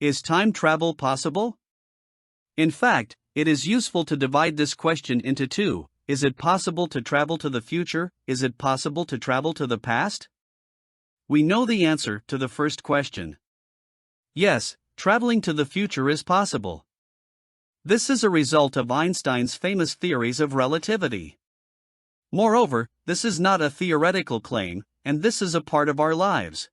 Is time travel possible? In fact, it is useful to divide this question into two. Is it possible to travel to the future? Is it possible to travel to the past? We know the answer to the first question. Yes, traveling to the future is possible. This is a result of Einstein's famous theories of relativity. Moreover, this is not a theoretical claim, and this is a part of our lives.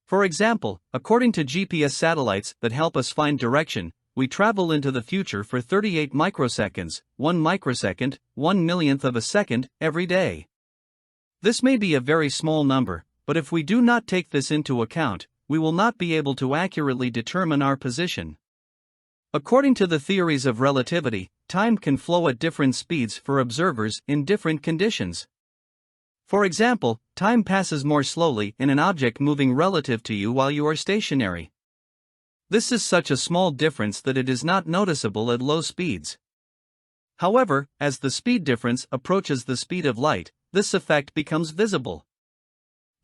For example, according to GPS satellites that help us find direction, we travel into the future for 38 microseconds, 1 microsecond, 1/1,000,000th of a second, every day. This may be a very small number, but if we do not take this into account, we will not be able to accurately determine our position. According to the theories of relativity, time can flow at different speeds for observers in different conditions. For example, time passes more slowly in an object moving relative to you while you are stationary. This is such a small difference that it is not noticeable at low speeds. However, as the speed difference approaches the speed of light, this effect becomes visible.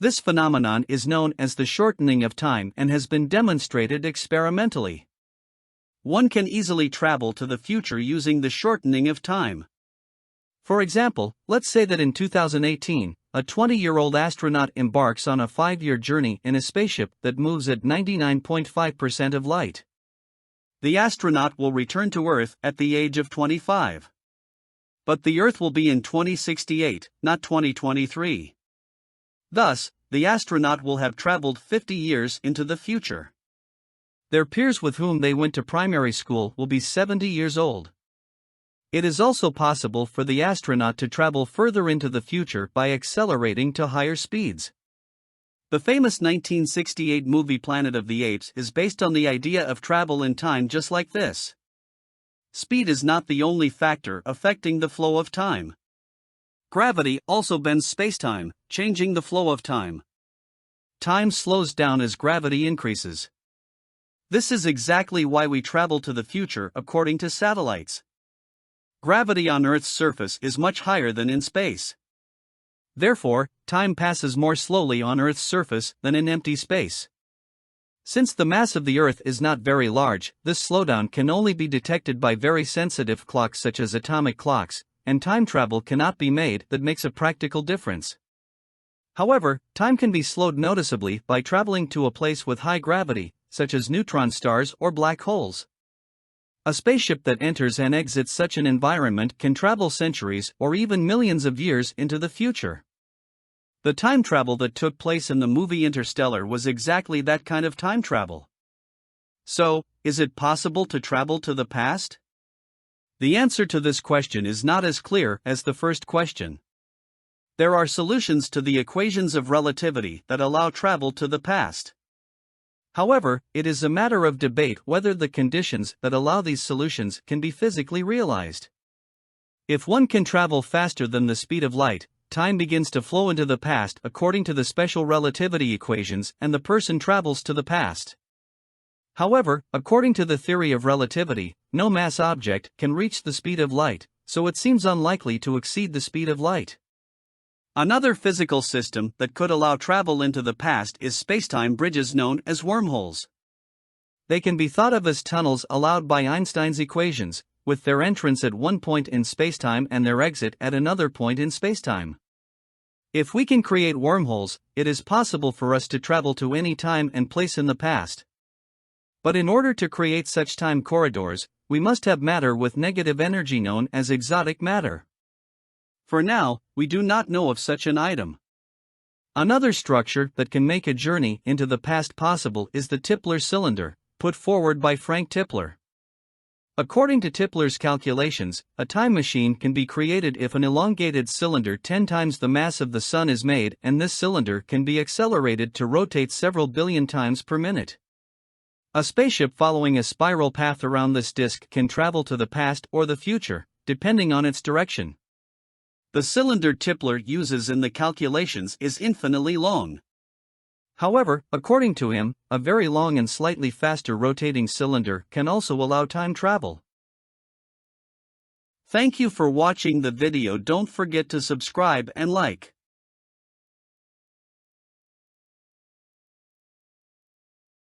This phenomenon is known as the shortening of time and has been demonstrated experimentally. One can easily travel to the future using the shortening of time. For example, let's say that in 2018, a 20-year-old astronaut embarks on a 5-year journey in a spaceship that moves at 99.5% of light. The astronaut will return to Earth at the age of 25. But the Earth will be in 2068, not 2023. Thus, the astronaut will have traveled 50 years into the future. Their peers with whom they went to primary school will be 70 years old. It is also possible for the astronaut to travel further into the future by accelerating to higher speeds. The famous 1968 movie Planet of the Apes is based on the idea of travel in time just like this. Speed is not the only factor affecting the flow of time. Gravity also bends spacetime, changing the flow of time. Time slows down as gravity increases. This is exactly why we travel to the future according to satellites. Gravity on Earth's surface is much higher than in space. Therefore, time passes more slowly on Earth's surface than in empty space. Since the mass of the Earth is not very large, this slowdown can only be detected by very sensitive clocks such as atomic clocks, and time travel cannot be made that makes a practical difference. However, time can be slowed noticeably by traveling to a place with high gravity, such as neutron stars or black holes. A spaceship that enters and exits such an environment can travel centuries or even millions of years into the future. The time travel that took place in the movie Interstellar was exactly that kind of time travel. So, is it possible to travel to the past? The answer to this question is not as clear as the first question. There are solutions to the equations of relativity that allow travel to the past. However, it is a matter of debate whether the conditions that allow these solutions can be physically realized. If one can travel faster than the speed of light, time begins to flow into the past according to the special relativity equations, and the person travels to the past. However, according to the theory of relativity, no mass object can reach the speed of light, so it seems unlikely to exceed the speed of light. Another physical system that could allow travel into the past is spacetime bridges known as wormholes. They can be thought of as tunnels allowed by Einstein's equations, with their entrance at one point in spacetime and their exit at another point in spacetime. If we can create wormholes, it is possible for us to travel to any time and place in the past. But in order to create such time corridors, we must have matter with negative energy known as exotic matter. For now, we do not know of such an item. Another structure that can make a journey into the past possible is the Tipler cylinder, put forward by Frank Tipler. According to Tipler's calculations, a time machine can be created if an elongated cylinder 10 times the mass of the Sun is made, and this cylinder can be accelerated to rotate several billion times per minute. A spaceship following a spiral path around this disk can travel to the past or the future, depending on its direction. The cylinder Tipler uses in the calculations is infinitely long. However, according to him, a very long and slightly faster rotating cylinder can also allow time travel. Thank you for watching the video. Don't forget to subscribe and like.